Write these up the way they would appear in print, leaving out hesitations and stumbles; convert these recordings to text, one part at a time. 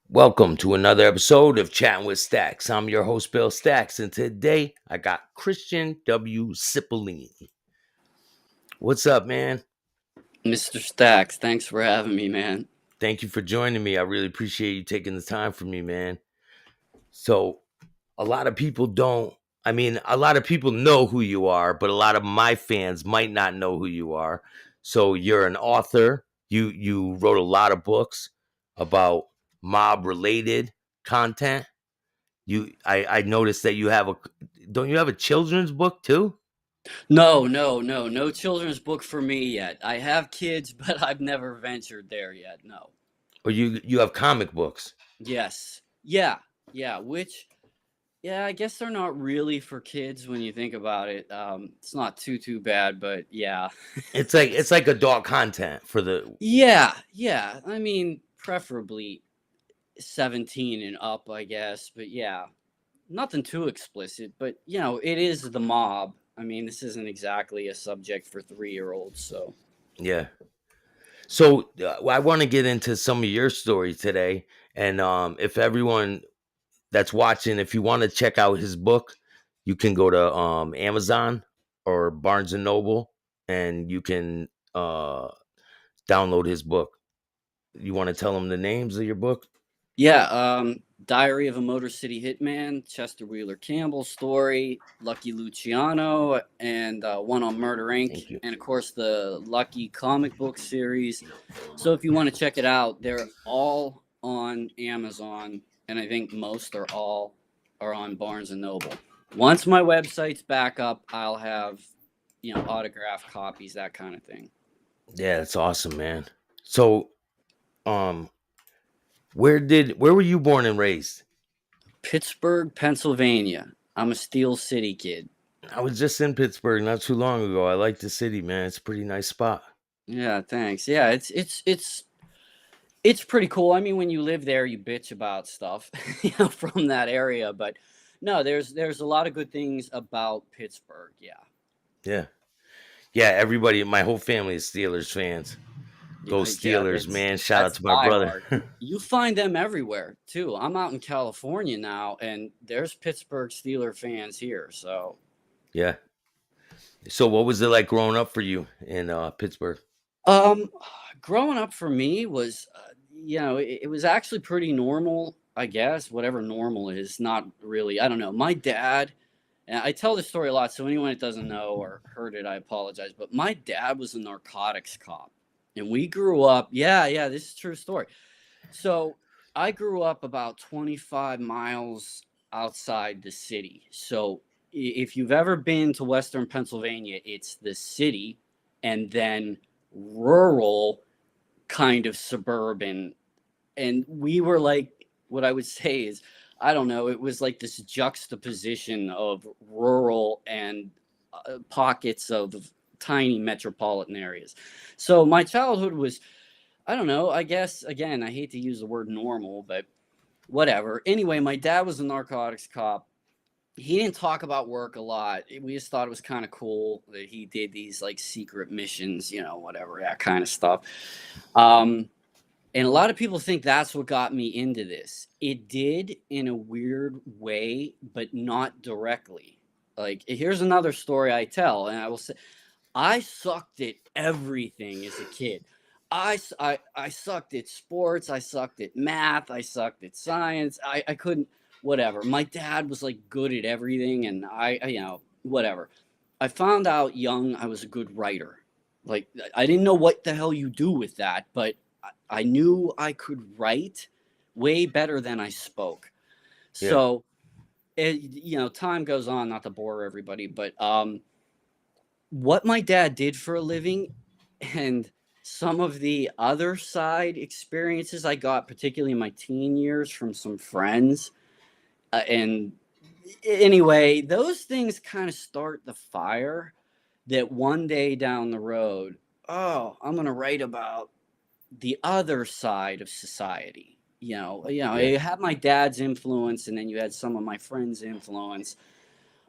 Welcome to another episode of Chatting with Staxx. I'm your host, Bill Staxx, and today I got Christian W. Cipollini. What's up, man? Mr. Staxx, thanks for having me, man. Thank you for joining me. I really appreciate you taking the time for me, man. So, a lot of people don't, a lot of people know who you are, but a lot of my fans might not know who you are. So, you're an author. You wrote a lot of books about mob related content. I noticed that you have a don't you have a children's book too? No children's book for me yet. I have kids, but I've never ventured there yet. No. Or you have comic books? Yes. Yeah. Yeah, I guess they're not really for kids when you think about it. It's not too bad, but yeah. It's like adult content for the Yeah. I mean, preferably 17 and up, I guess. But yeah, nothing too explicit. But, it is the mob. I mean, this isn't exactly a subject for 3-year-olds, so. yeah. So I want to get into some of your story today, and if everyone that's watching, if you want to check out his book, you can go to Amazon or Barnes and Noble, and you can download his book. You want to tell them the names of your book? Yeah, Diary of a Motor City Hitman, Chester Wheeler Campbell story, Lucky Luciano, and one on Murder Thank Inc., you. and of course the Lucky comic book series. So if you want to check it out, they're all on Amazon, and I think most are all are on Barnes and Noble. Once my website's back up, I'll have autographed copies, that kind of thing. Yeah, that's awesome, man. So um where were you born and raised? Pittsburgh, Pennsylvania. I'm a Steel City kid. I was just in Pittsburgh not too long ago. I like the city, man. It's a pretty nice spot. Yeah, thanks. Yeah, it's pretty cool. I mean, when you live there, you bitch about stuff, from that area. But no, there's a lot of good things about Pittsburgh. Yeah, Yeah. Yeah, everybody, my whole family is Steelers fans. Go yeah. Steelers, man. Shout out That's to my brother. diehard. You find them everywhere too. I'm out in California now, and there's Pittsburgh Steeler fans here. So, Yeah. So what was it like growing up for you in Pittsburgh? um, growing up for me was, it was actually pretty normal. I guess whatever normal is, not really. I don't know. My dad. And I tell this story a lot, so anyone that doesn't know or heard it, I apologize. But my dad was a narcotics cop, and we grew up. Yeah, this is a true story. So I grew up about 25 miles outside the city. So if you've ever been to Western Pennsylvania, it's the city, and then rural, kind of suburban, and we were like, what I would say is, I don't know, it was like this juxtaposition of rural and pockets of tiny metropolitan areas. So my childhood was, I don't know, I guess, again, I hate to use the word normal, but whatever. Anyway, my dad was a narcotics cop. He didn't talk about work a lot. We just thought it was kind of cool that he did these like secret missions, whatever, that kind of stuff. Um, and a lot of people think that's what got me into this. It did in a weird way, but not directly. Like, here's another story I tell, and I will say, I sucked at everything as a kid. I sucked at sports. I sucked at math. I sucked at science. I couldn't, whatever. My dad was like good at everything, and whatever. I found out young I was a good writer. Like, I didn't know what the hell you do with that, but I knew I could write way better than I spoke. Yeah. So, time goes on, not to bore everybody, but what my dad did for a living and some of the other side experiences I got, particularly in my teen years from some friends. And anyway, those things kind of start the fire that one day down the road, oh, I'm going to write about the other side of society. Yeah. You had my dad's influence, and then you had some of my friends' influence.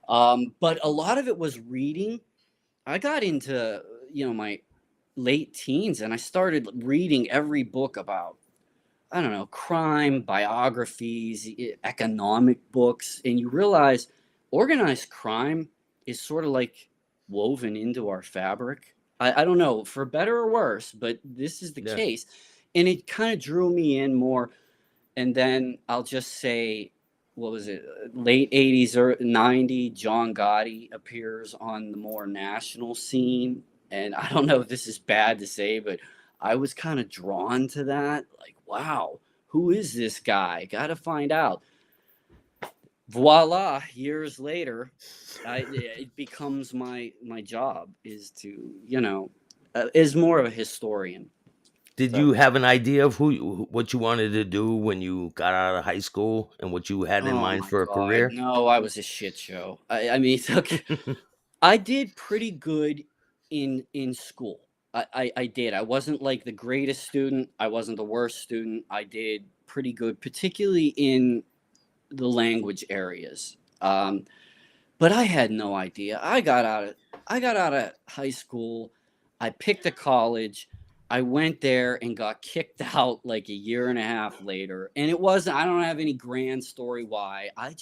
But a lot of it was reading. I got into my late teens, and I started reading every book about I don't know, crime, biographies, economic books, and you realize organized crime is sort of like woven into our fabric. I don't know, for better or worse, but this is the Yeah. case. And it kind of drew me in more. And then I'll just say, what was it, late 80s or 90, John Gotti appears on the more national scene. And I don't know if this is bad to say, but I was kind of drawn to that. Like, wow, who is this guy? Got to find out. Voila, years later, it becomes my job is to, is more of a historian. Did So you have an idea of what you wanted to do when you got out of high school and what you had in oh mind my for a God, career? no, I was a shit show. I mean, okay, I did pretty good in school. I did. I wasn't like the greatest student. I wasn't the worst student. I did pretty good, particularly in the language areas. But I had no idea. I got out of high school. I picked a college. I went there and got kicked out like a year and a half later. And it wasn't. I don't have any grand story why. I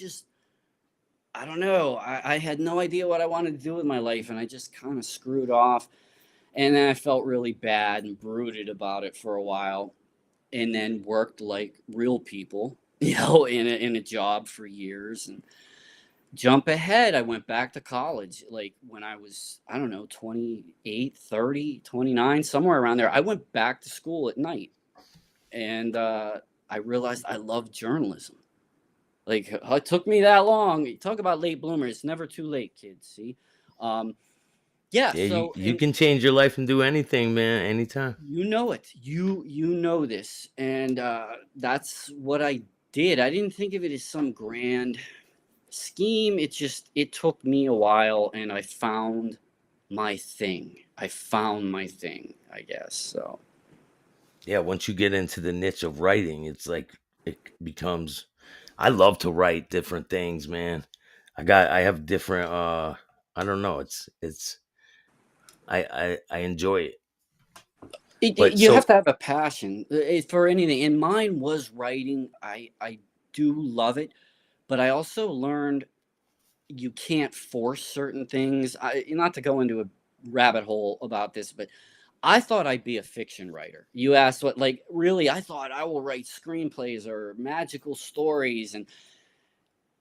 don't know. I had no idea what I wanted to do with my life, and I just kind of screwed off. And then I felt really bad and brooded about it for a while, and then worked like real people, in a job for years. And jump ahead, I went back to college like when I was, I don't know, 28, 30, 29, somewhere around there. I went back to school at night, and I realized I love journalism. Like, it took me that long. You talk about late bloomers. It's never too late, kids. See, um, yeah. Yeah, you So, you and can change your life and do anything, man, anytime. you know it. You know this, and that's what I did. I didn't think of it as some grand scheme. It took me a while, and I found my thing. I found my thing, I guess. So, Yeah, once you get into the niche of writing, it's like it becomes. I love to write different things, man. I have different. I don't know. It's I enjoy it. But you have so to have a passion for anything. And mine was writing. I do love it, but I also learned you can't force certain things. Not to go into a rabbit hole about this, but I thought I'd be a fiction writer. You asked what, like, really, I thought I will write screenplays or magical stories. And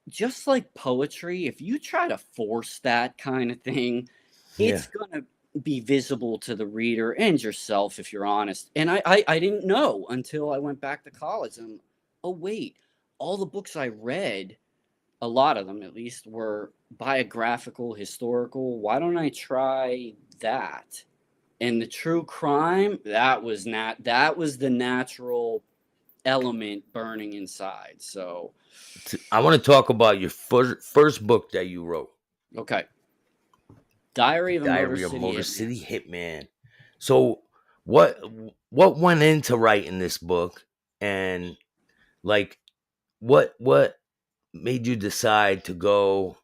just like poetry, if you try to force that kind of thing, yeah, it's going to be visible to the reader and yourself, if you're honest. And I didn't know until I went back to college. And, oh, wait, all the books I read, a lot of them at least, were biographical, historical. Why don't I try that? And the true crime, that was the natural element burning inside. So, I want to talk about your first book that you wrote, okay. The Diary of a Motor Diary of City Motor Hitman. City Hitman. So what what went into writing this book, and like what made you decide to go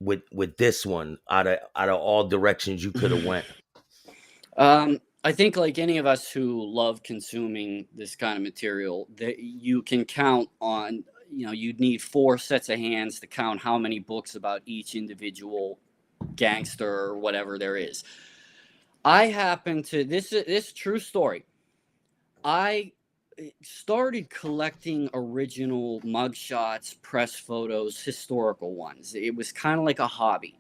with this one out of all directions you could have went? I think, like any of us who love consuming this kind of material, that you can count on, you'd need four sets of hands to count how many books about each individual gangster or whatever there is. I happen to this true story. I started collecting original mugshots, press photos, historical ones. It was kind of like a hobby.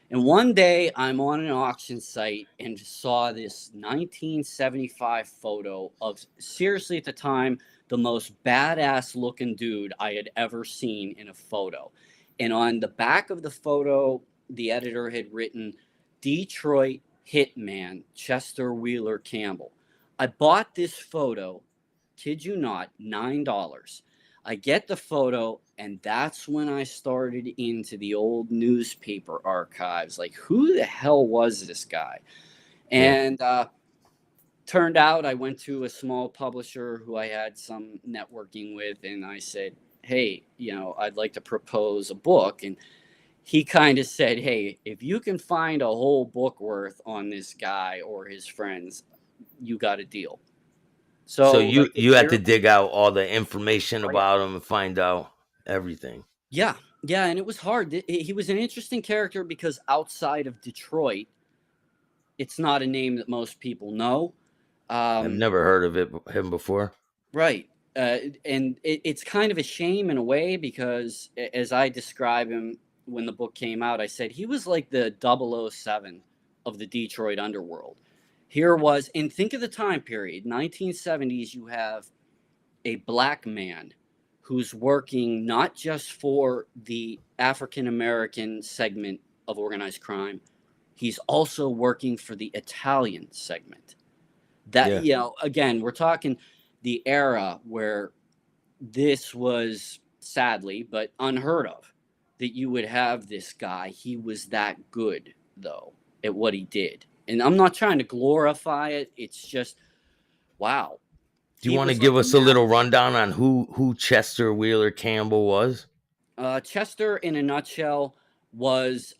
And one day I'm on an auction site and saw this 1975 photo of, seriously, at the time, the most badass looking dude I had ever seen in a photo. And on the back of the photo, the editor had written Detroit Hitman Chester Wheeler Campbell. I bought this photo, kid you not, $9. I get the photo, and that's when I started into the old newspaper archives. Like, who the hell was this guy? Yeah. And turned out I went to a small publisher who I had some networking with, and I said, hey, I'd like to propose a book. And he kind of said, hey, if you can find a whole book worth on this guy or his friends, you got a deal. So So like the you had to hero, dig out all the information oh, yeah. about him and find out everything. Yeah, yeah, and it was hard. He was an interesting character because outside of Detroit, it's not a name that most people know. I've Um, never heard of him before. right. And it's kind of a shame in a way because as I describe him when the book came out, I said he was like the 007 of the Detroit underworld. Here was, and think of the time period, 1970s, you have a black man who's working not just for the African American segment of organized crime, he's also working for the Italian segment. That, Yeah. you know, again, we're talking the era where this was sadly, but unheard of that you would have this guy. He was that good, though, at what he did. And I'm not trying to glorify it. It's just, wow. Do you He want to was like give a us a little master. rundown on who Chester Wheeler Campbell was? Chester, in a nutshell, was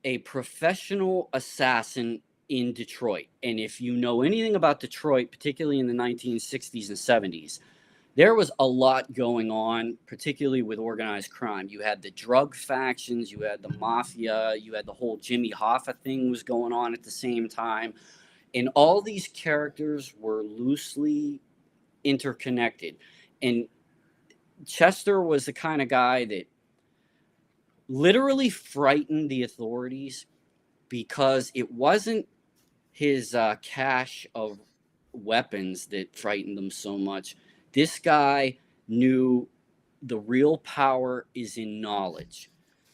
a professional assassin in Detroit. And if you know anything about Detroit, particularly in the 1960s and 70s, there was a lot going on, particularly with organized crime. You had the drug factions, you had the mafia, you had the whole Jimmy Hoffa thing was going on at the same time. And all these characters were loosely interconnected. And Chester was the kind of guy that literally frightened the authorities because it wasn't his cache of weapons that frightened them so much. This guy knew the real power is in knowledge.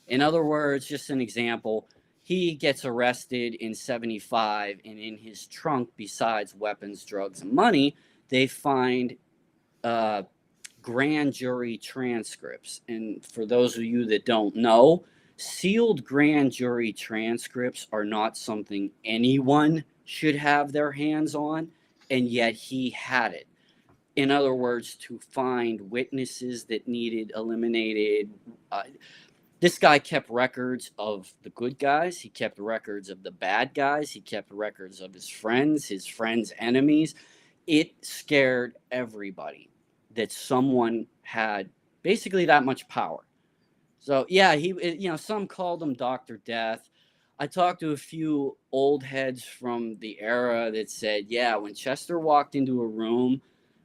In other words, just an example, he gets arrested in 75, and in his trunk, besides weapons, drugs, and money, they find uh, grand jury transcripts. And for those of you that don't know, sealed grand jury transcripts are not something anyone should have their hands on, and yet he had it. In other words, to find witnesses that needed eliminated. This guy kept records of the good guys. He kept records of the bad guys. He kept records of his friends' enemies. It scared everybody that someone had basically that much power. So yeah, some called him Doctor Death. I talked to a few old heads from the era that said, yeah, when Chester walked into a room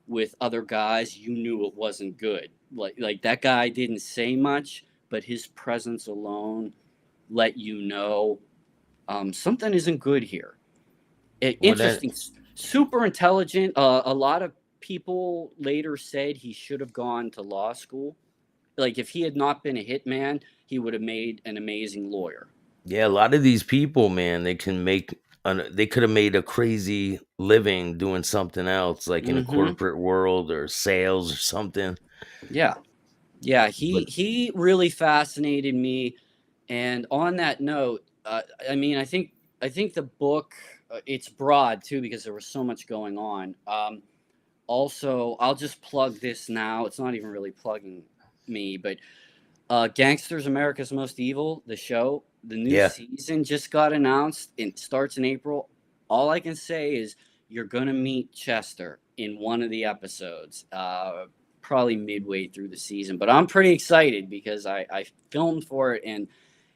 with other guys, you knew it wasn't good. Like that guy didn't say much, but his presence alone let you know something isn't good here. Well, then, Interesting, super intelligent. A lot of people later said he should have gone to law school. Like if he had not been a hitman, he would have made an amazing lawyer. yeah, a lot of these people, man, they could have made a crazy living doing something else, like in a Mm-hmm. corporate world or sales or something. Yeah, yeah. He But he really fascinated me. And on that note, I mean, I think the book it's broad too because there was so much going on. Also, I'll just plug this now. It's not even really plugging me, but Gangsters America's Most Evil, the show, the new yeah, season just got announced. It starts in April. All I can say is you're going to meet Chester in one of the episodes, probably midway through the season. But I'm pretty excited because I filmed for it and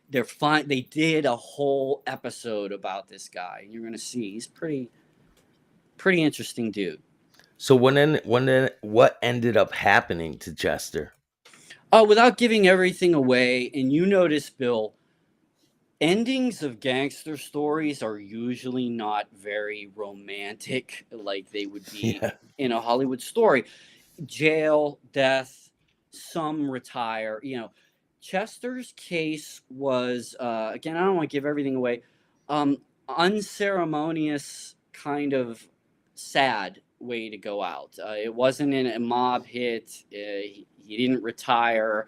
they're fine. They did a whole episode about this guy. You're going to see he's pretty interesting dude. so what ended up happening to Chester? Oh, without giving everything away, and you notice, Bill, endings of gangster stories are usually not very romantic like they would be Yeah. in a Hollywood story. Jail, death, some retire. Chester's case was, again, I don't want to give everything away, um, unceremonious, kind of sad way to go out. It wasn't in a mob hit. He didn't retire.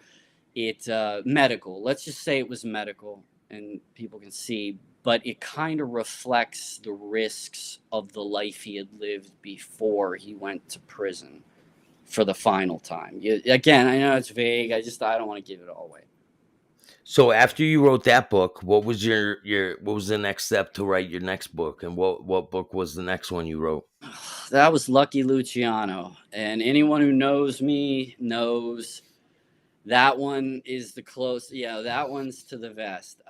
Medical. Let's just say it was medical, and people can see. But it kind of reflects the risks of the life he had lived before he went to prison for the final time. Again, I know it's vague. I don't want to give it all away. So after you wrote that book, what was your what was the next step to write your next book, and what book was the next one you wrote? That was Lucky Luciano, and anyone who knows me knows that one is the close. Yeah, that one's to the vest.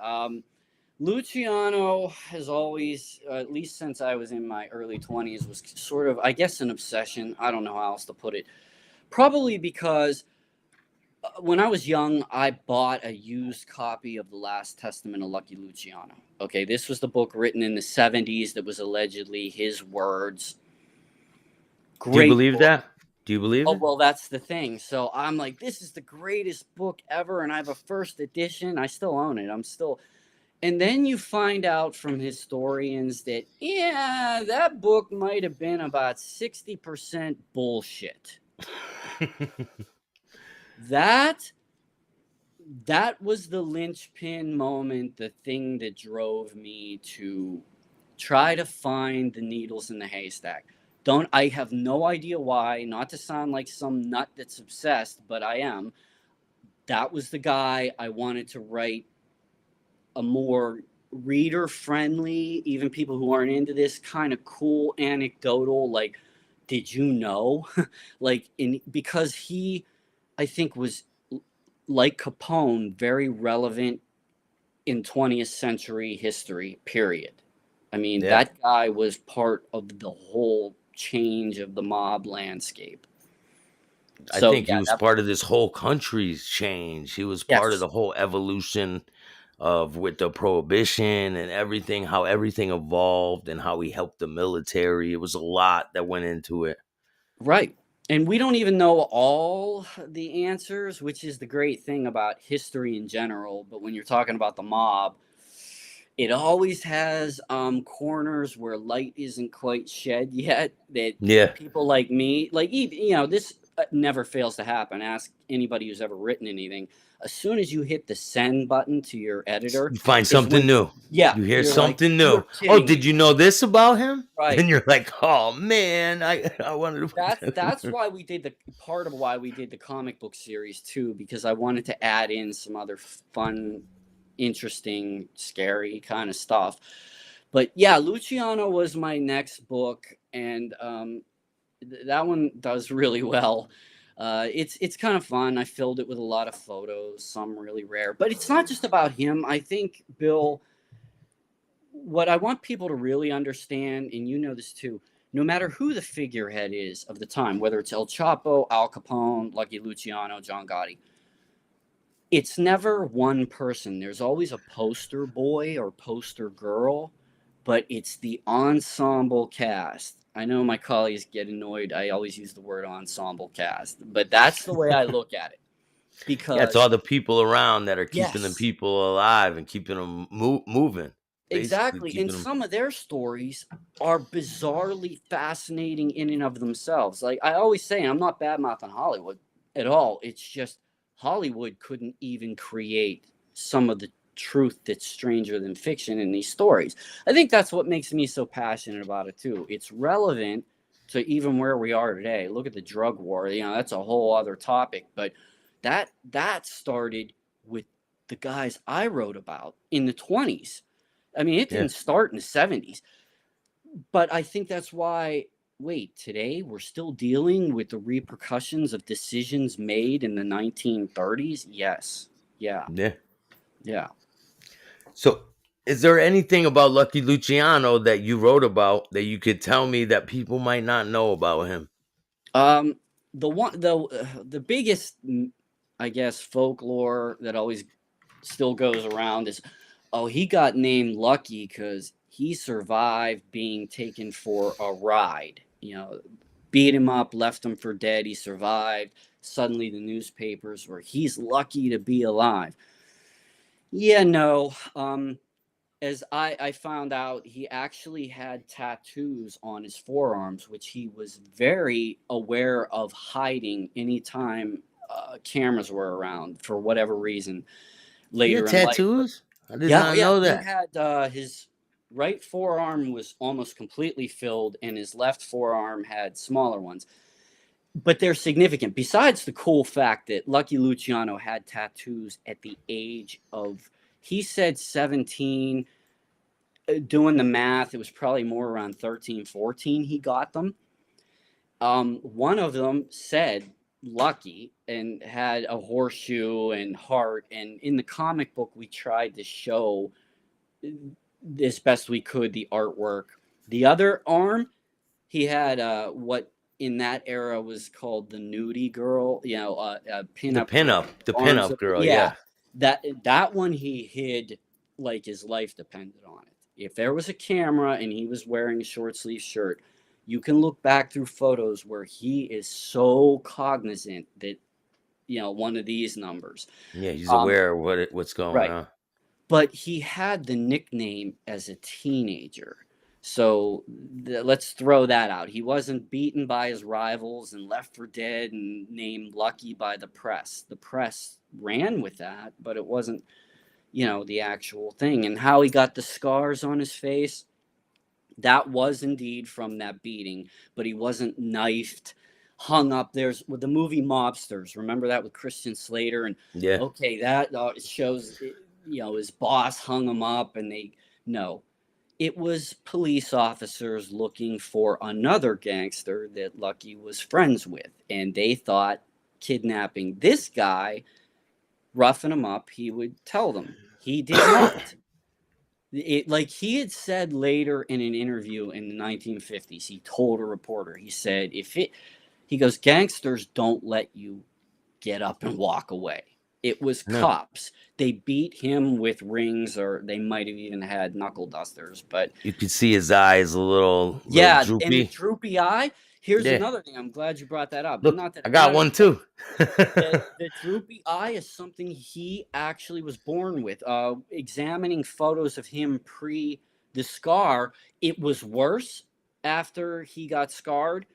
Luciano has always, at least since I was in my early 20s, was sort of, I guess, an obsession. I don't know how else to put it. Probably because when I was young, I bought a used copy of The Last Testament of Lucky Luciano. Okay, this was the book written in the 70s that was allegedly his words. Do you Great believe book. that? Do you believe Oh, it? well, that's the thing. So I'm like, this is the greatest book ever. And I have a first edition. I still own it. I'm still. And then you find out from historians that, yeah, that book might have been about 60% bullshit. That that was the linchpin moment, the thing that drove me to try to find the needles in the haystack. Don't I have no idea why, not to sound like some nut that's obsessed, but I am. That was the guy I wanted to write a more reader friendly, even people who aren't into this, kind of cool anecdotal, like, did you know? Like, in because he, I think, was like Capone, very relevant in 20th century history, period. I mean, Yeah. that guy was part of the whole change of the mob landscape. I So think he yeah, was that, part of this whole country's change. He was part of yes, the whole evolution of with the prohibition and everything, how everything evolved and how he helped the military. It was a lot that went into it. right. And we don't even know all the answers, which is the great thing about history in general. But when you're talking about the mob, it always has corners where light isn't quite shed yet. That Yeah. people like me, like, even, this never fails to happen. Ask anybody who's ever written anything. As soon as you hit the send button to your editor, You find is something when, new. yeah, You hear you're like, something new. you're Oh, kidding did me, you know this about him? right? And you're like, oh man, I wanted to put That's that. why we did the part of why we did the comic book series too, because I wanted to add in some other fun, interesting, scary kind of stuff. But yeah, Luciano was my next book, and that one does really well. It's kind of fun. I filled it with a lot of photos, some really rare, but it's not just about him. I think, Bill, what I want people to really understand, and you know this too, no matter who the figurehead is of the time, whether it's El Chapo, Al Capone, Lucky Luciano, John Gotti, it's never one person. There's always a poster boy or poster girl, but it's the ensemble cast. I know my colleagues get annoyed. I always use the word ensemble cast, but that's the way I look at it. Yeah, it's Because, all the people around that are keeping the yes, people alive and keeping them moving. Basically, exactly. And keeping them. some of their stories are bizarrely fascinating in and of themselves. Like I always say, I'm not bad mouthing Hollywood at all. It's just Hollywood couldn't even create some of the truth that's stranger than fiction in these stories. I think that's what makes me so passionate about it too. It's relevant to even where we are today. Look at the drug war. That's a whole other topic, but that started with the guys I wrote about in the 20s. I mean, it Yeah, didn't start in the 70s, but I think that's why. Wait, today we're still dealing with the repercussions of decisions made in the 1930s? Yes. Yeah. yeah. Yeah. So, is there anything about Lucky Luciano that you wrote about that you could tell me that people might not know about him? Um, the biggest, I guess, folklore that always still goes around is, oh, he got named Lucky because he survived being taken for a ride. Beat him up, left him for dead. He survived. Suddenly, the newspapers were, he's lucky to be alive. Yeah, no. As I found out, he actually had tattoos on his forearms, which he was very aware of hiding anytime cameras were around for whatever reason He had later in life. But tattoos. I did yeah, not yeah, know he that. had his right forearm was almost completely filled, and his left forearm had smaller ones. but they're significant. Besides the cool fact that Lucky Luciano had tattoos at the age of, he said 17. Doing the math, it was probably more around 13, 14 he got them. One of them said Lucky and had a horseshoe and heart. And in the comic book, we tried to show as best we could the artwork. The other arm, he had what in that era was called the nudie girl, a pinup girl. The Arms pinup up, girl, yeah. yeah. That one he hid like his life depended on it. If there was a camera and he was wearing a short sleeve shirt, you can look back through photos where he is so cognizant that one of these numbers. Yeah, he's aware of what's going Right. on. But he had the nickname as a teenager. So let's throw that out. He wasn't beaten by his rivals and left for dead and named Lucky by the press. The press ran with that, but it wasn't, the actual thing. And how he got the scars on his face, that was indeed from that beating, but he wasn't knifed, hung up. There's with the movie Mobsters. Remember that with Christian Slater? And Yeah. okay, that shows, his boss hung him up, and no, it was police officers looking for another gangster that Lucky was friends with, and they thought kidnapping this guy, roughing him up, he would tell them. He did not. Like he had said later in an interview in the 1950s, he told a reporter, he said, he goes, gangsters don't let you get up and walk away. It was No. cops. They beat him with rings, or they might have even had knuckle dusters. But You could see his eyes a little yeah, droopy. and the droopy eye. Here's Yeah. another thing. I'm glad you brought that up. Look, Not that I it got matters, one too. the droopy eye is something he actually was born with. Examining photos of him pre the scar, it was worse after he got scarred,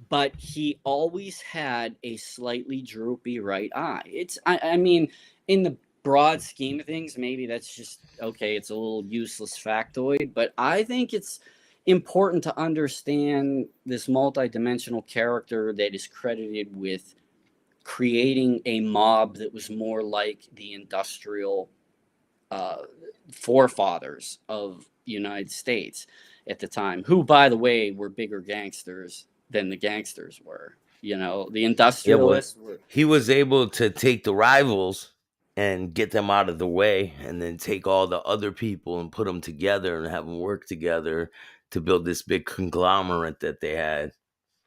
but he always had a slightly droopy right eye. I mean, in the broad scheme of things, maybe that's just okay. It's a little useless factoid, but I think it's important to understand this multidimensional character that is credited with creating a mob that was more like the industrial uh, forefathers of United States at the time, who, by the way, were bigger gangsters than the gangsters were. The industrialists were. He was able to take the rivals and get them out of the way, and then take all the other people and put them together and have them work together to build this big conglomerate that they had.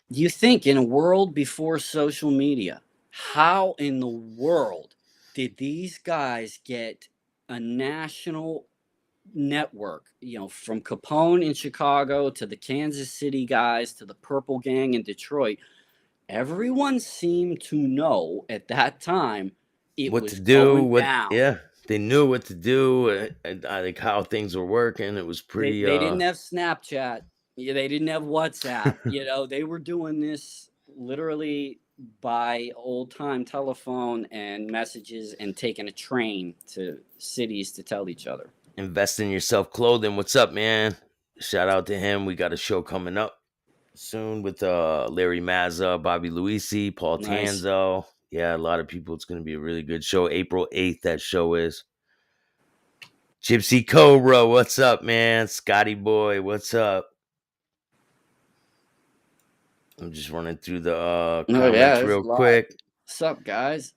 You think in a world before social media, how in the world did these guys get a national network, from Capone in Chicago to the Kansas City guys to the Purple Gang in Detroit? Everyone seemed to know at that time What was to do, going down. yeah, they knew what to do, I think how things were working. It was pretty They didn't have Snapchat. Yeah, they didn't have WhatsApp. They were doing this literally by old time telephone and messages, and taking a train to cities to tell each other. invest in yourself clothing. What's up, man? Shout out to him. We got a show coming up soon with Larry Mazza, Bobby Luisi, Paul Nice. Tanzo. Yeah, a lot of people. It's going to be a really good show. April 8th, that show is. Gypsy Cobra, what's up, man? Scotty Boy, what's up? I'm just running through the comments real quick. What's up, guys?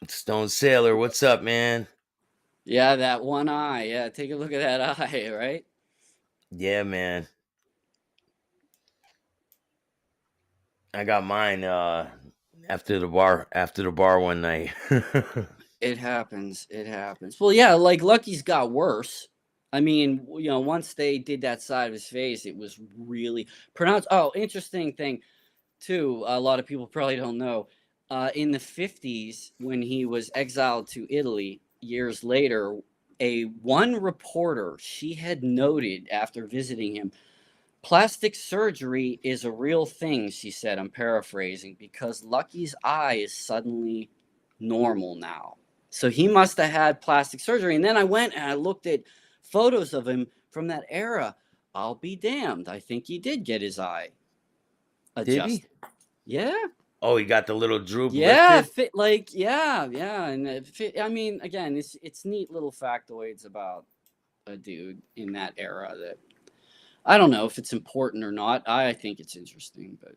Stone Sailor, what's up, man? Yeah, that one eye. Yeah, take a look at that eye, right? Yeah, man. I got mine after the bar one night. It happens. Well, yeah, like Lucky's got worse. I mean, once they did that side of his face, it was really pronounced. Oh, interesting thing, too. A lot of people probably don't know. In the 50s, when he was exiled to Italy years later, one reporter, she had noted after visiting him, plastic surgery is a real thing, she said. I'm paraphrasing, because Lucky's eye is suddenly normal now. So he must have had plastic surgery. And then I went and I looked at photos of him from that era. I'll be damned. I think he did get his eye Did he? adjusted. Yeah. Oh, he got the little droop Yeah, lifted. fit like yeah, and it fit, I mean, again, it's neat little factoids about a dude in that era that I don't know if it's important or not. I think it's interesting, but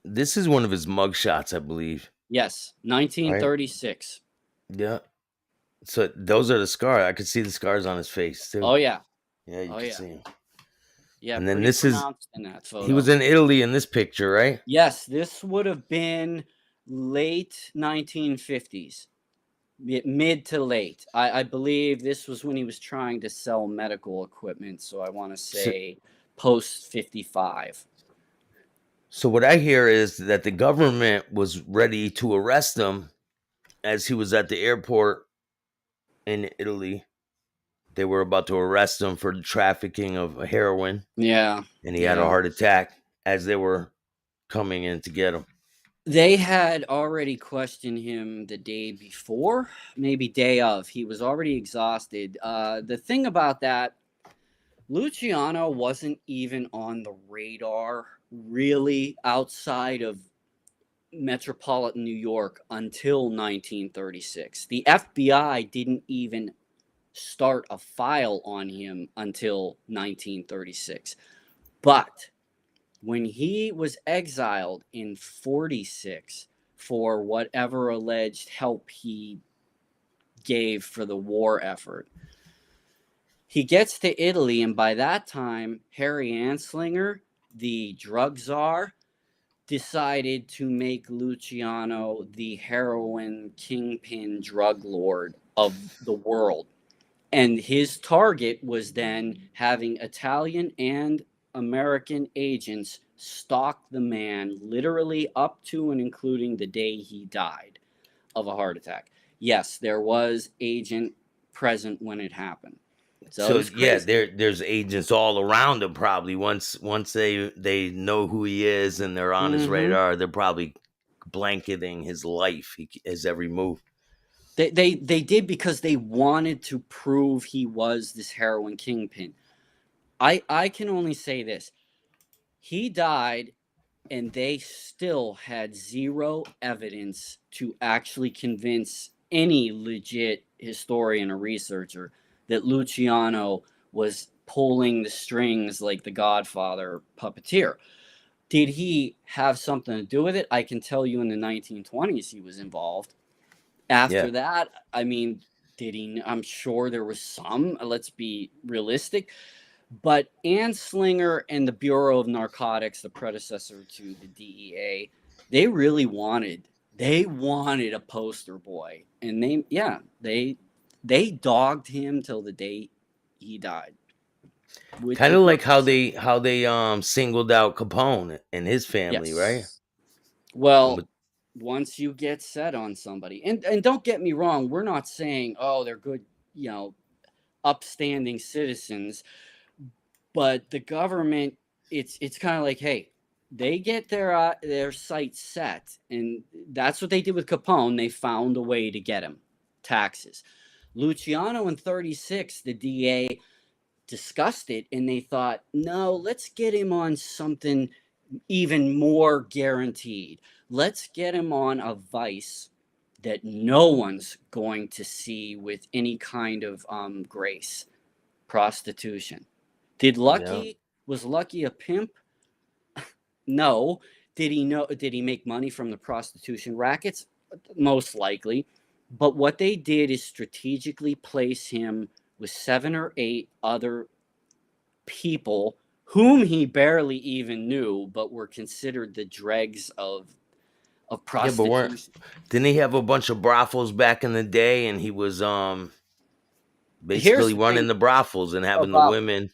This is one of his mug shots, I believe. yes, Right? 1936. Yeah. So those are the scars. I could see the scars on his face too. Oh yeah, Yeah, you oh could yeah, see him. yeah, And then pretty this is pronounced in that he was photo. in Italy in this picture, right? Yes, this would have been late 1950s, mid to late. I believe this was when he was trying to sell medical equipment. So I want to So, say post 55. so what I hear is that the government was ready to arrest him as he was at the airport in Italy. They were about to arrest him for the trafficking of heroin, Yeah, and he had a yeah. heart attack as they were coming in to get him. They had already questioned him the day before, maybe day of. He was already exhausted. The thing about that, Luciano wasn't even on the radar really outside of metropolitan New York until 1936. The FBI didn't even start a file on him until 1936. But when he was exiled in 46 for whatever alleged help he gave for the war effort, he gets to Italy, and by that time, Harry Anslinger, the drug czar, decided to make Luciano the heroin kingpin drug lord of the world. And his target was then having Italian and American agents stalk the man literally up to and including the day he died of a heart attack. Yes, there was agent present when it happened. So it So was yeah, crazy. there's agents all around him probably. Once they know who he is and they're on his Mm-hmm. radar, they're probably blanketing his life, his every move. They did because they wanted to prove he was this heroin kingpin. I can only say this. He died and they still had zero evidence to actually convince any legit historian or researcher that Luciano was pulling the strings like the Godfather puppeteer. Did he have something to do with it? I can tell you in the 1920s he was involved. Yeah, After that, I mean, did he? I'm sure there was some. Let's be realistic. But Anslinger and the Bureau of Narcotics, the predecessor to the DEA, they really wanted a poster boy, and they dogged him till the day he died kind with of like how purpose. they singled out Capone and his family, right? Yes. And Well, once you get set on somebody, and don't get me wrong, we're not saying they're good, you know, upstanding citizens, but the government, it's kind of like, hey, they get their sights set, and that's what they did with Capone. They found a way to get him taxes. Luciano in 36, the DA discussed it, and they thought, no, let's get him on something even more guaranteed. Let's get him on a vice that no one's going to see with any kind of grace: prostitution. Did yeah, Lucky was Lucky a pimp? No. Did he know? Did he make money from the prostitution rackets? Most likely. But what they did is strategically place him with 7 or 8 other people whom he barely even knew, but were considered the dregs of yeah, but weren't prostitution. didn't he have a bunch of brothels back in the day, and he was Here's basically the thing running the brothels and having the about women.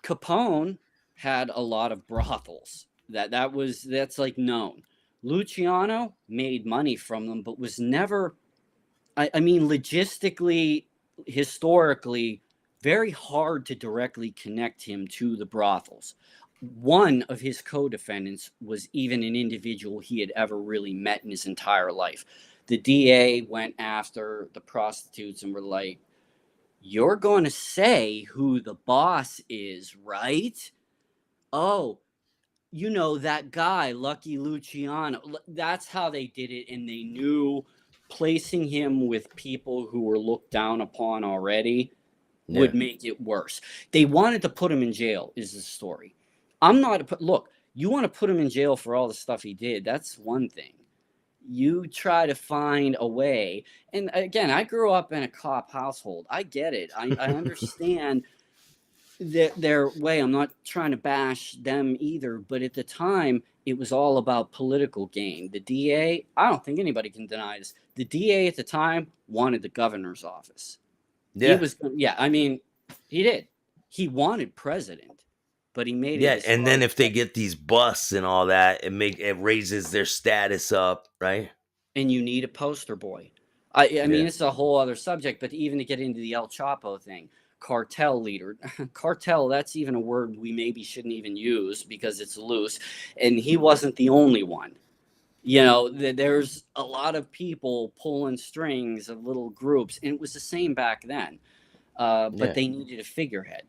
Capone: had a lot of brothels. That's like known. Luciano made money from them, but was never. I mean, logistically, historically, very hard to directly connect him to the brothels. One of his co-defendants was even an individual he had ever really met in his entire life. The DA went after the prostitutes and were like, "You're going to say who the boss is, right?" Oh, you know, that guy, Lucky Luciano, that's how they did it. And they knew placing him with people who were looked down upon already Yeah. would make it worse. They wanted to put him in jail, is the story. I'm not, look, you want to put him in jail for all the stuff he did. That's one thing. You try to find a way. And again, I grew up in a cop household. I get it. I understand their way. I'm not trying to bash them either, but at the time, it was all about political gain. The DA, I don't think anybody can deny this. The DA at the time wanted the governor's office. He Yeah. was, yeah, I mean, he did. He wanted president, but he made it Yeah, as and hard then as if they get these busts and all that, it raises their status up, right? and you need a poster boy. I mean, Yeah. it's a whole other subject, but even to get into the El Chapo thing, cartel leader, cartel, that's even a word we maybe shouldn't even use because it's loose. And he wasn't the only one. You know, there's a lot of people pulling strings of little groups, and it was the same back then. But Yeah. they needed a figurehead.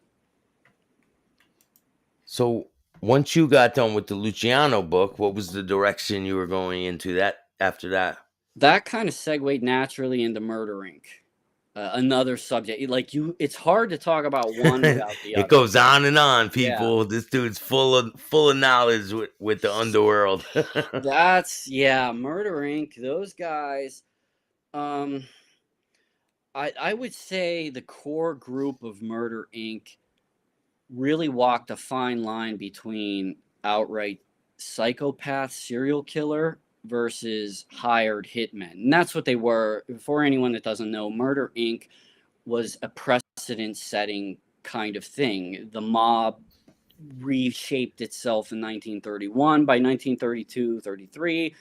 So once you got done with the Luciano book, what was the direction you were going into that after that? That kind of segued naturally into Murder Inc. Another subject, like you, it's hard to talk about one without the It other. goes on and on, Yeah, people. This dude's full of knowledge with the underworld. that's yeah, Murder Inc. Those guys. Um, I would say the core group of Murder Inc. really walked a fine line between outright psychopath serial killer versus hired hitmen. And that's what they were. For anyone that doesn't know, Murder Inc. was a precedent setting kind of thing. The mob reshaped itself in 1931. By 1932, 33,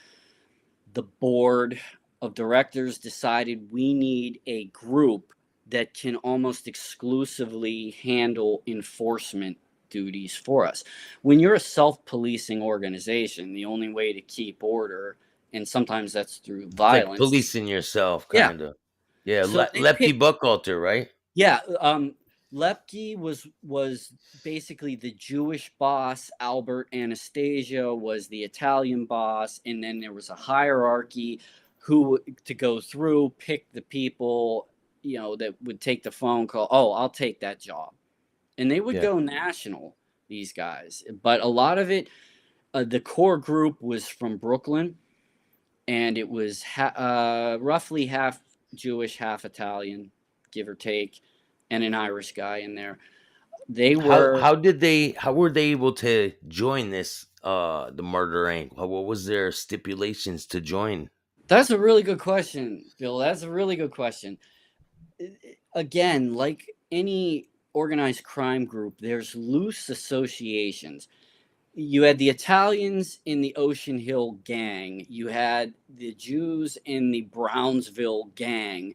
the board of directors decided we need a group that can almost exclusively handle enforcement duties for us. When you're a self policing organization, the only way to keep order, and sometimes that's through It's like violence. policing yourself, Yeah. kind of. Yeah, So they Lefty picked, Buckhalter, right? yeah, Lepke was basically the Jewish boss. Albert Anastasia was the Italian boss, and then there was a hierarchy who to go through, pick the people, you know, that would take the phone call. Oh, I'll take that job, and they would Yeah. go national. These guys, but a lot of it, the core group was from Brooklyn, and it was roughly half Jewish, half Italian, give or take, and an Irish guy in there. They were. How were they able to join this the Murder Inc? What was their stipulations to join? That's a really good question, Bill. That's a really good question. Again, like any organized crime group, there's loose associations. You had the Italians in the Ocean Hill gang. You had the Jews in the Brownsville gang.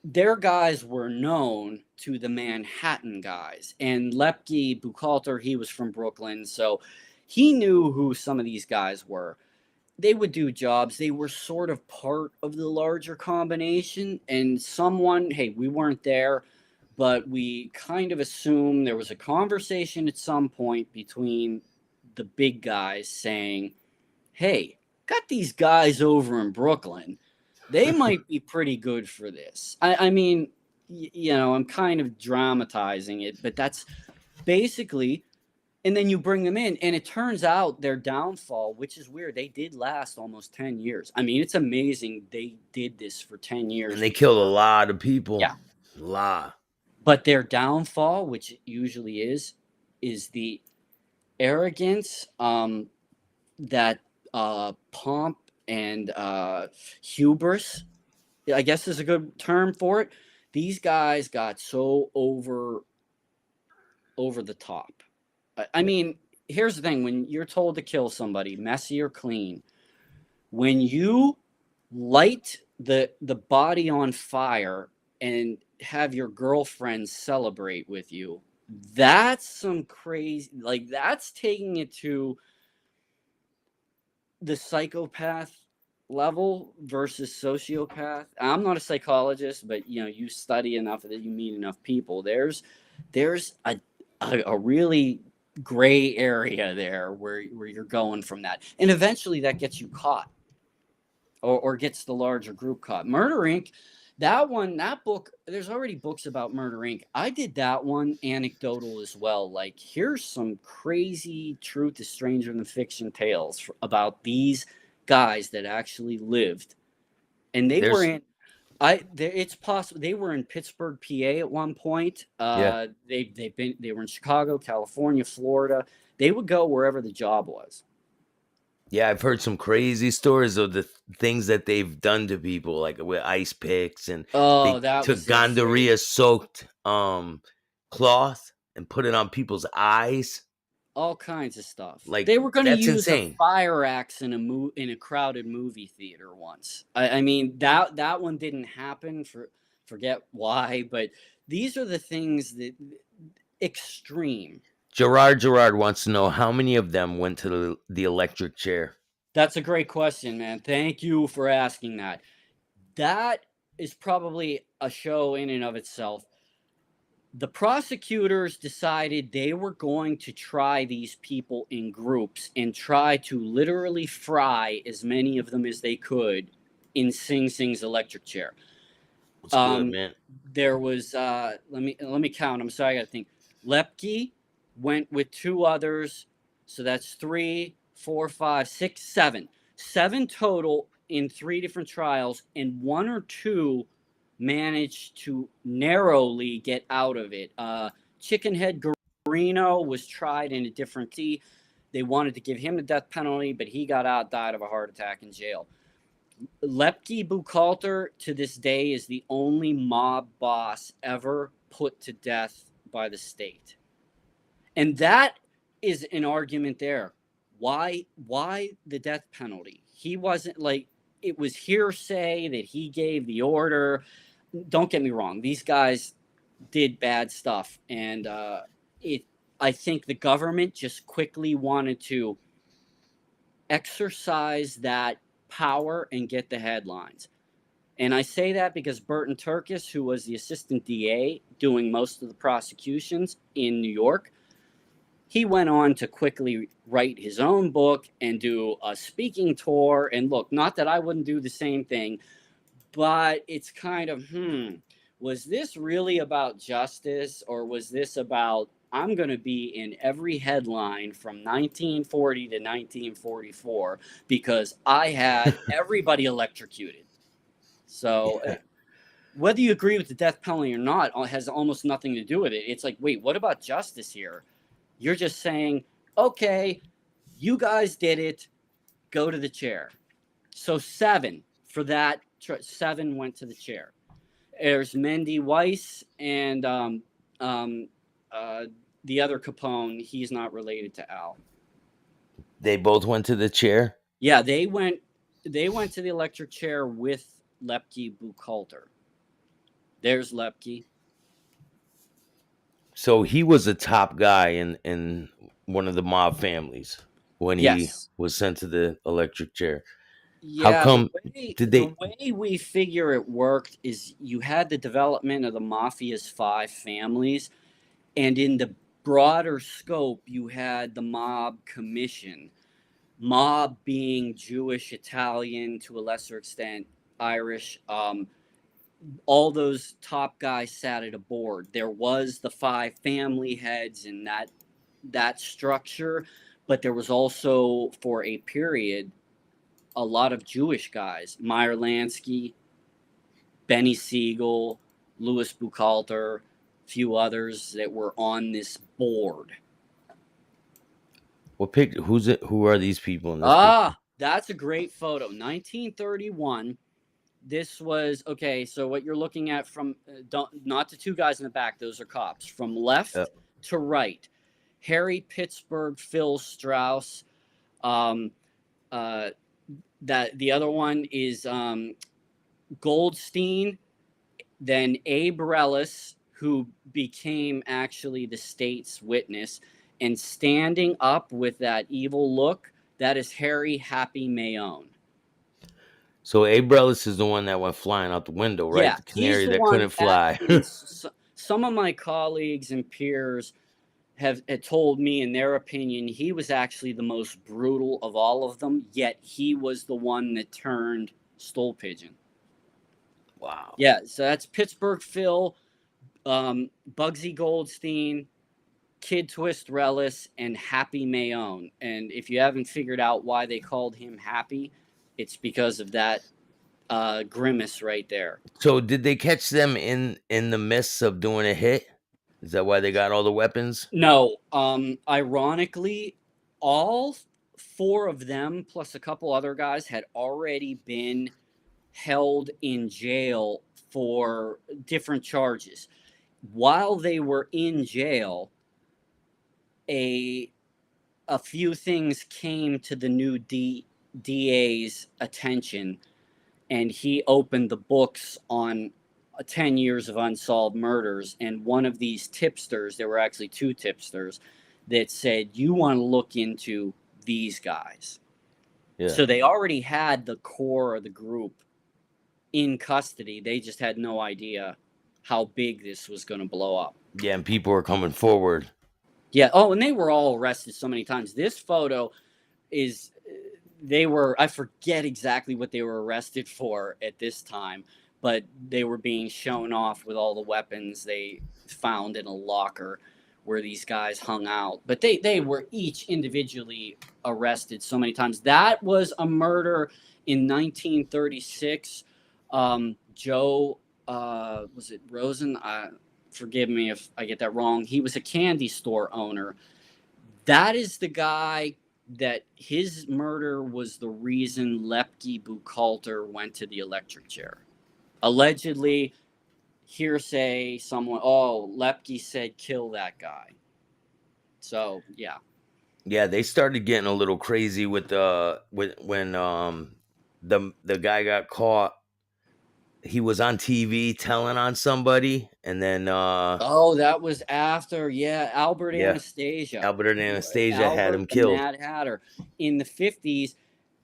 Their guys were known to the Manhattan guys. And Lepke Buchalter, he was from Brooklyn, so he knew who some of these guys were. They would do jobs. They were sort of part of the larger combination. And someone, hey, we weren't there, but we kind of assumed there was a conversation at some point between the big guys saying, hey, got these guys over in Brooklyn. They might be pretty good for this. I mean, you know, I'm kind of dramatizing it, but that's basically. And then you bring them in, and it turns out their downfall, which is weird, they did last almost 10 years. I mean, it's amazing they did this for 10 And years they killed a before. lot of people. Yeah. A lot. But their downfall, which it usually is the arrogance, that pomp and hubris, I guess is a good term for it. These guys got so over the top. I Yeah. mean, here's the thing: when you're told to kill somebody, messy or clean, when you light the body on fire and have your girlfriend celebrate with you, that's some crazy. Like that's taking it to the psychopath level versus sociopath. I'm not a psychologist, but you know, you study enough that you meet enough people. There's a really gray area there where you're going from that, and eventually that gets you caught, or gets the larger group caught. Murder Inc. That one, that book, there's already books about Murder Inc. I did that one anecdotal as well. Like, here's some crazy truth is stranger than fiction tales about these guys that actually lived, and they were There's in. It's possible they were in Pittsburgh, PA at one point. yeah. They were in Chicago, California, Florida. They would go wherever the job was. Yeah, I've heard some crazy stories of the things that they've done to people, like with ice picks, and Oh, they that took was insane. gonorrhea soaked cloth and put it on people's eyes. All kinds of stuff. Like They were going to that's use a insane. fire axe in a crowded movie theater once. I mean, that one didn't happen, for forget why, but these are the things that extreme. Gerard wants to know how many of them went to the electric chair. That's a great question, man. Thank you for asking that. That is probably a show in and of itself. The prosecutors decided they were going to try these people in groups and try to literally fry as many of them as they could in Sing Sing's electric chair. It's good, Um, man. there was let me count. I'm sorry, I got to think. Lepke went with two others, so that's three, four, five, six, seven, seven total in three different trials, and one or two managed to narrowly get out of it. Chickenhead Garino was tried in a different T. They wanted to give him the death penalty, but he got out, died of a heart attack in jail. Lepke Buchalter to this day is the only mob boss ever put to death by the state. And that is an argument there. Why the death penalty? He wasn't like, it was hearsay that he gave the order. Don't get me wrong, these guys did bad stuff, and it I think the government just quickly wanted to exercise that power and get the headlines. And I say that because Burton Turkis, who was the assistant DA doing most of the prosecutions in New York, he went on to quickly write his own book and do a speaking tour. And look, not that I wouldn't do the same thing, but it's kind of, was this really about justice, or was this about, I'm going to be in every headline from 1940 to 1944 because I had everybody electrocuted? So Yeah. whether you agree with the death penalty or not has almost nothing to do with it. It's like, wait, what about justice here? You're just saying, okay, you guys did it, go to the chair. So seven for that, seven went to the chair. There's Mendy Weiss and um, uh, the other Capone. He's not related to Al. They both went to the chair. Yeah, they went. They went to the electric chair with Lepke Buchalter. There's Lepke. So he was a top guy in one of the mob families when he Yes. was sent to the electric chair. How Yeah, come did the they way we figure it worked is you had the development of the mafia's five families, and in the broader scope, you had the mob commission. Mob being Jewish, Italian, to a lesser extent Irish. All those top guys sat at a board. There was the five family heads and that structure, but there was also, for a period, a lot of Jewish guys: Meyer Lansky, Benny Siegel, Louis Buchalter, a few others that were on this board. what pick who's it who are these people in this picture? Ah, that's a great photo. 1931. This was okay. So what you're looking at from not the two guys in the back; those are cops. From Uh, left to right, Harry Pittsburgh, Phil Strauss. Um, uh, that the other one is Goldstein, then Abe Relis, who became actually the state's witness, and standing up with that evil look, that is Harry Happy Mayone. so Abrellis is the one that went flying out the window, right? Yeah, The he's canary the that one couldn't that, fly. and some of my colleagues and peers have had told me, in their opinion, he was actually the most brutal of all of them. Yet he was the one that turned stool pigeon. Wow. Yeah, so that's Pittsburgh Phil, Bugsy Goldstein, Kid Twist Relis, and Happy Mayone. And if you haven't figured out why they called him Happy, it's because of that grimace right there. So did they catch them in the midst of doing a hit? Is that why they got all the weapons? No, ironically, all four of them plus a couple other guys had already been held in jail for different charges. While they were in jail, a a few things came to the new DA's attention, and he opened the books on 10 years of unsolved murders. And one of these tipsters, there were actually two tipsters, that said, "You want to look into these guys." Yeah. So they already had the core of the group in custody. They just had no idea how big this was going to blow up. Yeah, and people are coming forward. Yeah. Oh, and they were all arrested so many times. This photo is, they were, I forget exactly what they were arrested for at this time, but they were being shown off with all the weapons they found in a locker where these guys hung out. But they were each individually arrested so many times. That was a murder in 1936. Joe, was it Rosen? Forgive me if I get that wrong. He was a candy store owner. That is the guy that his murder was the reason Lepke Buchalter went to the electric chair. Allegedly, hearsay, someone, oh, Lepke said kill that guy. So, yeah. Yeah, they started getting a little crazy with when the guy got caught. He was on TV telling on somebody, and then Oh, that was after, yeah, Albert yeah, Anastasia. Albert and Anastasia had Albert him the killed. Mad Hatter. In the 50s,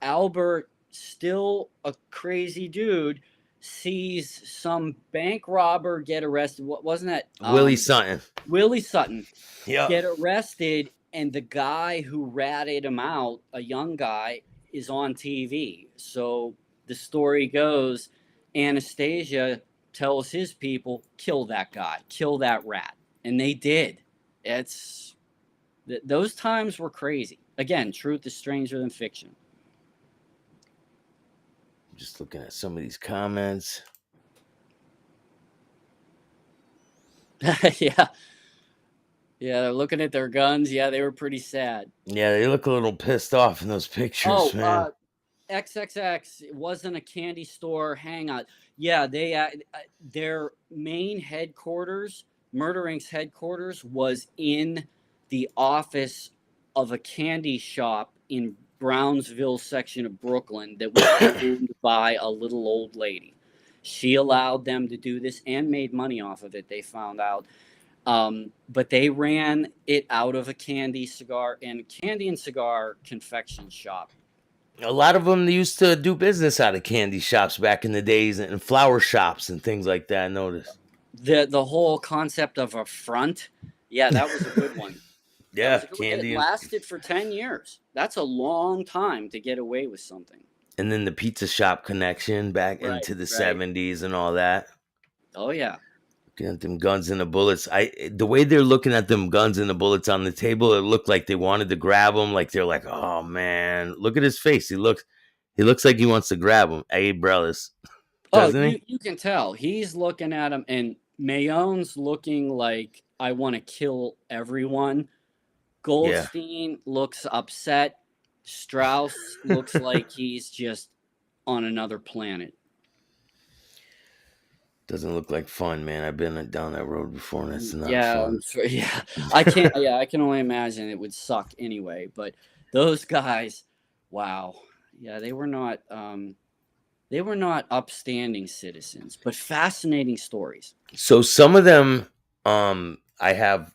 Albert, still a crazy dude, sees some bank robber get arrested. What wasn't that? Willie Sutton. Willie Sutton Yep. get arrested, and the guy who ratted him out, a young guy, is on TV. So the story goes, Anastasia tells his people, kill that guy, kill that rat. And they did. It's those times were crazy. Again, truth is stranger than fiction. Just looking at some of these comments. Yeah. Yeah, they're looking at their guns. Yeah, they were pretty sad. Yeah, they look a little pissed off in those pictures, Oh, man. XXX, it wasn't a candy store hangout. Yeah, they their main headquarters, Murder Inc.'s headquarters, was in the office of a candy shop in Brownsville section of Brooklyn that was owned by a little old lady. She allowed them to do this and made money off of it, they found out. But they ran it out of a candy and cigar confection shop. A lot of them used to do business out of candy shops back in the days and flower shops and things like that. I noticed. The whole concept of a front, yeah, that was a good one. That Yeah, was a good one. It candy lasted for 10 years. That's a long time to get away with something. and then the pizza shop connection back Right, into the right. 70s and all that. Oh yeah. Looking at them guns and the bullets. The way they're looking at them guns and the bullets on the table, it looked like they wanted to grab them. Like they're like, oh man, look at his face. He looks like he wants to grab him. Abe Brellis, Oh, doesn't he? you can tell he's looking at him, and Mayone's looking like, I want to kill everyone. Yeah. Goldstein looks upset. Strauss looks like he's just on another planet. Doesn't look like fun, man. I've been down that road before, and it's not Yeah, fun. I'm sure. Yeah, I can't. Yeah, I can only imagine it would suck anyway. But those guys, wow. Yeah, they were not. They were not upstanding citizens, but fascinating stories. So some of them, I have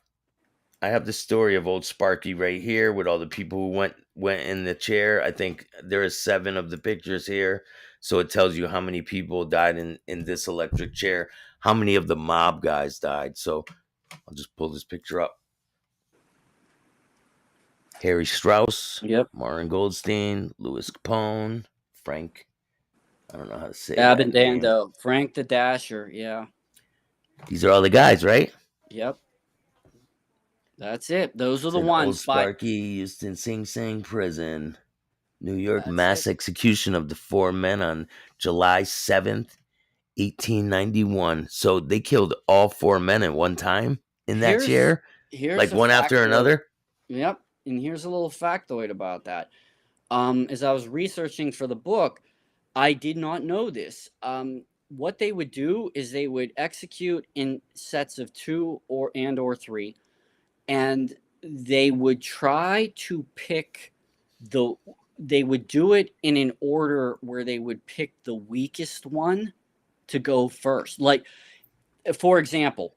the story of old Sparky right here with all the people who went in the chair. I think there is 7 of the pictures here, so it tells you how many people died in this electric chair, how many of the mob guys died. So I'll just pull this picture up. Harry Strauss, Yep. Martin Goldstein, Louis Capone, Frank. I don't know how to say that name. Abendando, Frank the Dasher. Yeah. These are all the guys, right? Yep. That's it. Those are It's the in Old ones. By Sparky, Houston, Sing Sing prison. New York that's it. mass execution of the four men on July 7th, 1891. So they killed all four men at one time in that Here's year, here's like a one after factoid. another. Yep. And here's a little factoid about that. As I was researching for the book, I did not know this. What they would do is they would execute in sets of two or three, and they would try to pick the. They would do it in an order where they would pick the weakest one to go first. Like, for example,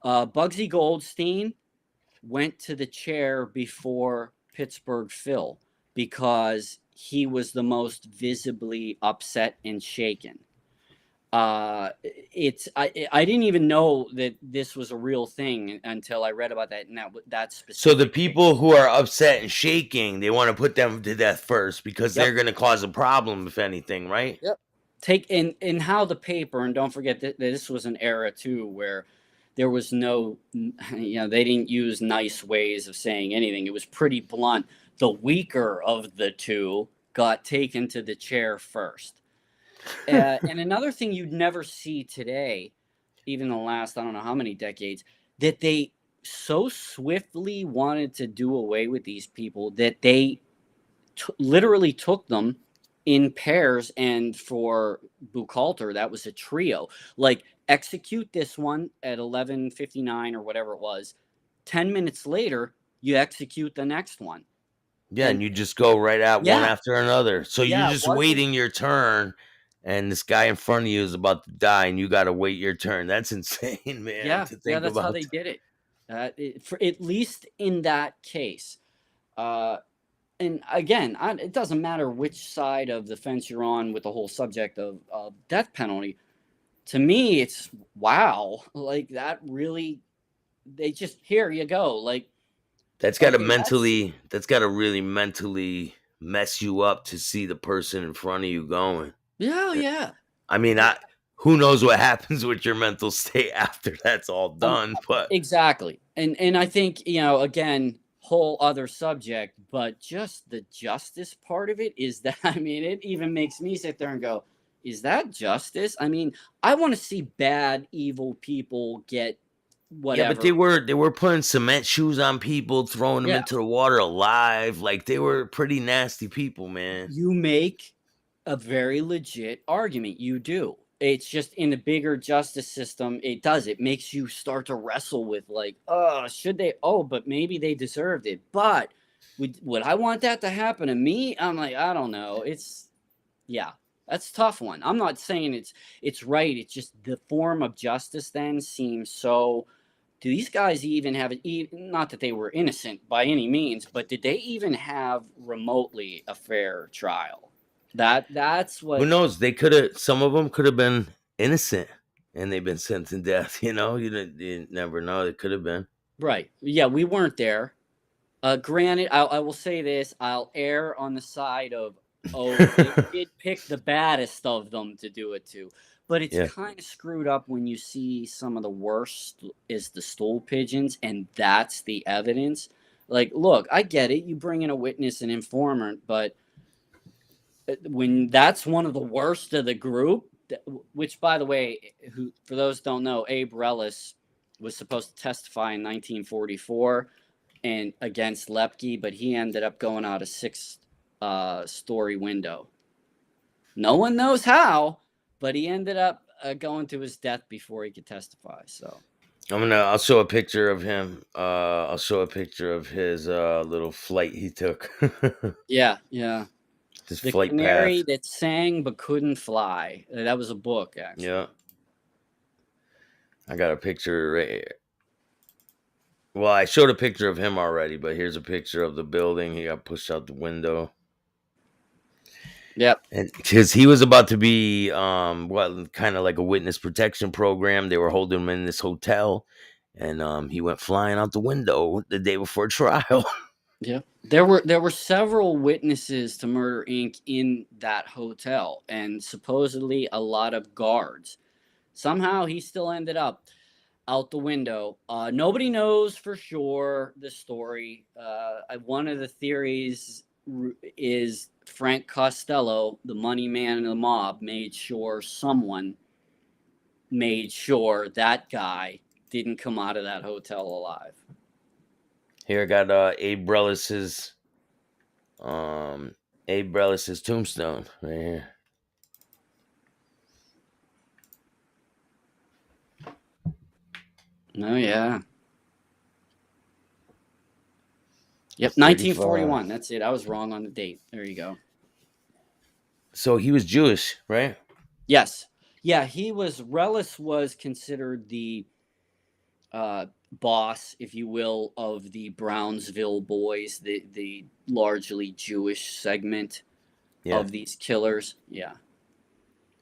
Bugsy Goldstein went to the chair before Pittsburgh Phil because he was the most visibly upset and shaken. I didn't even know that this was a real thing until I read about that in that So the specific people case. who are upset and shaking, they want to put them to death first because Yep. they're going to cause a problem, if anything, right? Yep. Take in how the paper, and don't forget that this was an era too where there was no, they didn't use nice ways of saying anything. It was pretty blunt. The weaker of the two got taken to the chair first. And another thing you'd never see today, even the last, I don't know how many decades, that they so swiftly wanted to do away with these people that they literally took them in pairs, and for Buchalter that was a trio. Like, execute this one at 11:59 or whatever it was. 10 minutes later, you execute the next one. Yeah, And and you just go right at one yeah, after another. So you're yeah, it just wasn't. waiting your turn, and this guy in front of you is about to die, and you got to wait your turn. That's insane, man, Yeah, to yeah, think that's how about. they did it. For at least in that case. Uh, and again, it doesn't matter which side of the fence you're on with the whole subject of death penalty. To me, it's wow, like that really. They just, here you go, like, okay, that's That's got to really mentally mess you up to see the person in front of you going. yeah, yeah. I mean, Uh, who knows what happens with your mental state after that's all Um, done, but exactly. And I think, again, whole other subject, but just the justice part of it is that I mean, it even makes me sit there and go, is that justice? I mean, I want to see bad, evil people get yeah, but whatever. they were putting cement shoes on people, throwing them Yeah, into the water alive. Like they were pretty nasty people, man. you make a very legit argument. You do. It's just in the bigger justice system, it does. It makes you start to wrestle with, like, oh, should they? Oh, but maybe they deserved it. But would I want that to happen to me? I'm like, I don't know. Yeah, that's a tough one. I'm not saying it's right. It's just the form of justice then seems so. Do these guys even have it? Not that they were innocent by any means, but did they even have remotely a fair trial? That's Who what. knows? They could have. Some of them could have been innocent, and they've been sent to death. You never know. It could have been. Right. Yeah, we weren't there. Granted, I will say this: I'll err on the side of, oh, they did pick the baddest of them to do it to, but it's Yeah. kind of screwed up when you see some of the worst is the stool pigeons, and that's the evidence. Like, look, I get it. You bring in a witness, an informant, but when that's one of the worst of the group, which, by the way, who, for those who don't know, Abe Relis was supposed to testify in 1944 and against Lepke, but he ended up going out a six-story window. No one knows how, but he ended up going to his death before he could testify. So I'll show a picture of him. I'll show a picture of his little flight he took. yeah, yeah. His The flight path. canary that sang but couldn't fly. That was a book, actually. Yeah. I got a picture right here. Well, I showed a picture of him already, but here's a picture of the building. He got pushed out the window. Yep. And because he was about to be what, kind of like a witness protection program. They were holding him in this hotel, and he went flying out the window the day before trial. Yeah. There were several witnesses to Murder Inc. in that hotel, and supposedly a lot of guards. Somehow he still ended up out the window. Nobody knows for sure the story. One of the theories is Frank Costello, the money man in the mob, made sure that guy didn't come out of that hotel alive. Here I got Abe Rellis's um tombstone right here. Oh yeah. The Yep, 35. 1941. That's it. I was wrong on the date. There you go. So he was Jewish, right? Yes. Yeah, he was Rellis was considered the boss, if you will, of the Brownsville Boys, the largely Jewish segment Yeah. of these killers. Yeah,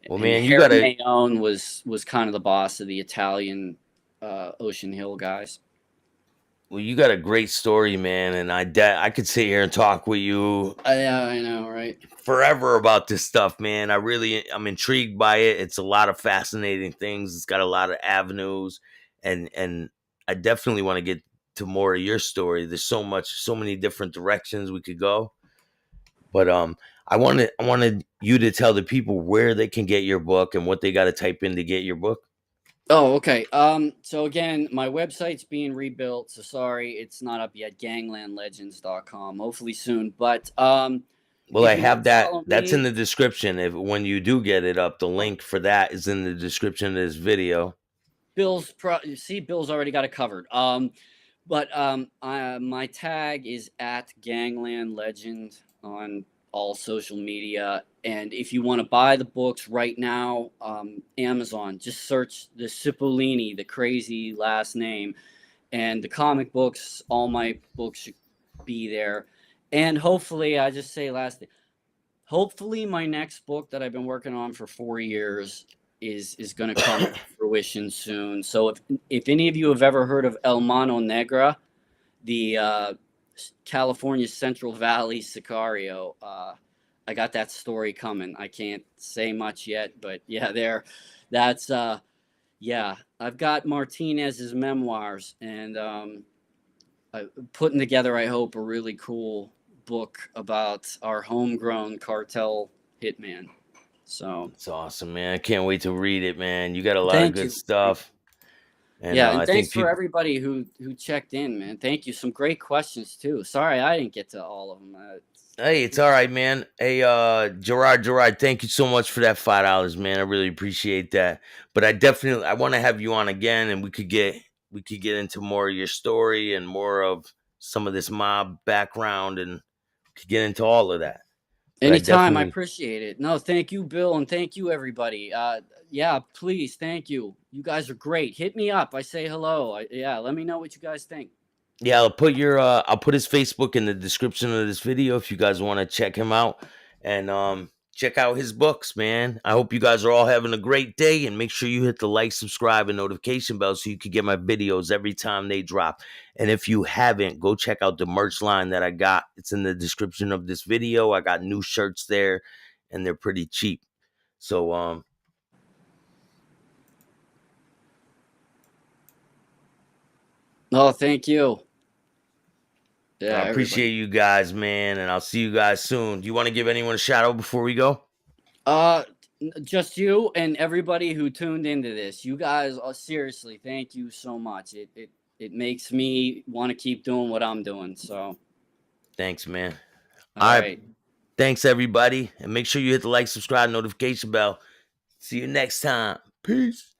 Well, and man, you Harry gotta. Mayone was kind of the boss of the Italian Ocean Hill guys. Well, you got a great story, man, and I could sit here and talk with you Yeah, I know, right? forever about this stuff, man. I'm intrigued by it. It's a lot of fascinating things. It's got a lot of avenues, and I definitely want to get to more of your story. There's so many different directions we could go. But I wanted you to tell the people where they can get your book and what they got to type in to get your book. Oh, okay. So again, my website's being rebuilt. So sorry, it's not up yet. Ganglandlegends.com. Hopefully soon. But Well, I if you want have to that. follow That's in me, the description. If when you do get it up, the link for that is in the description of this video. Bill's already got it covered. My tag is at Gangland Legend on all social media. And if you want to buy the books right now, Amazon, just search the Cipollini, the crazy last name, and the comic books. All my books should be there. And hopefully, I just say last thing. Hopefully, my next book that I've been working on for 4 years is going to come to fruition soon. So if any of you have ever heard of El Mano Negra, the California Central Valley Sicario. I got that story coming. I can't say much yet, but yeah, that's yeah. I've got Martinez's memoirs, and putting together, I hope, a really cool book about our homegrown cartel hitman. So It's awesome, man. I can't wait to read it, man. You got a lot of thank good you. stuff, and Yeah, and I thanks think for people. everybody who checked in, man. Thank you. Some great questions too. Sorry I didn't get to all of them. Hey, it's all right, man. Hey, Gerard, thank you so much for that $5, man. I really appreciate that. But I want to have you on again, and we could get into more of your story and more of some of this mob background, and could get into all of that. But I Anytime, I definitely, appreciate it. No, thank you, Bill, and thank you, everybody. Yeah, please, thank you. You guys are great. Hit me up. I say hello. Yeah, let me know what you guys think. yeah, I'll put his Facebook in the description of this video if you guys want to check him out and check out his books, man. I hope you guys are all having a great day, and make sure you hit the like, subscribe, and notification bell so you can get my videos every time they drop. And if you haven't, go check out the merch line that I got. It's in the description of this video. I got new shirts there, and they're pretty cheap. So No, thank you. I Yeah, appreciate everybody. you guys, man, and I'll see you guys soon. Do you want to give anyone a shout out before we go? Uh, just you and everybody who tuned into this. You guys are seriously. Thank you so much. It makes me want to keep doing what I'm doing. So, Thanks, man. all All right. right. Thanks, everybody. And make sure you hit the like, subscribe, notification bell. See you next time. Peace.